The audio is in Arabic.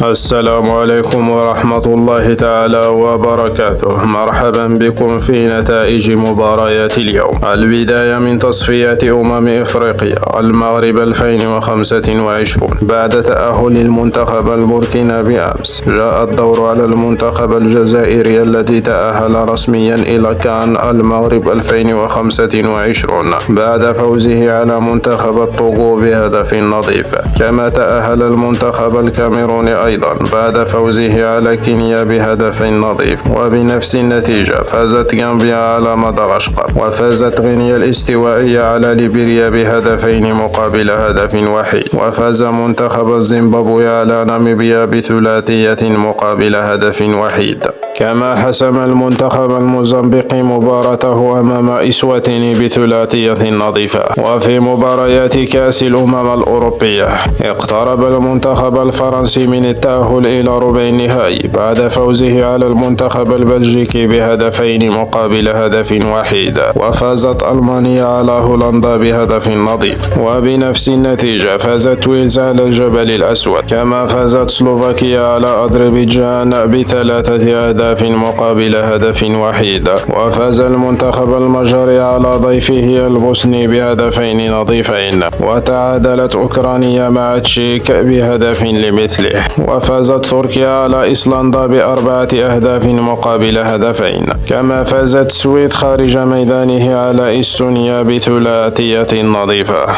السلام عليكم ورحمة الله تعالى وبركاته. مرحبا بكم في نتائج مباريات اليوم. البداية من تصفيات إفريقيا المغرب 2025. بعد تأهل المنتخب البوركينابي أمس، جاء الدور على المنتخب الجزائري الذي تأهل رسميا إلى كان المغرب 2025 بعد فوزه على منتخب الطوغو بهدف نظيف. كما تأهل المنتخب الكاميروني أيضا بعد فوزه على كينيا بهدف نظيف. وبنفس النتيجة فازت غامبيا على مدغشقر، وفازت غينيا الاستوائية على ليبيريا بهدفين مقابل هدف وحيد. وفاز منتخب الزيمبابوي على ناميبيا بثلاثية مقابل هدف وحيد. كما حسم المنتخب الموزمبيقي مباراته أمام إسواتيني بثلاثية نظيفة. وفي مباريات كأس الأمم الأوروبية، اقترب المنتخب الفرنسي من التأهل إلى ربع النهائي بعد فوزه على المنتخب البلجيكي بهدفين مقابل هدف وحيد. وفازت ألمانيا على هولندا بهدف نظيف. وبنفس النتيجة فازت ويلز على الجبل الأسود. كما فازت سلوفاكيا على أذربيجان بثلاثة أهداف مقابل هدف وحيد. وفاز المنتخب المجري على ضيفه البوسني بهدفين نظيفين. وتعادلت أوكرانيا مع تشيك بهدف لمثله. وفازت تركيا على إيسلندا بأربعة أهداف مقابل هدفين. كما فازت السويد خارج ميدانه على إستونيا بثلاثية نظيفة.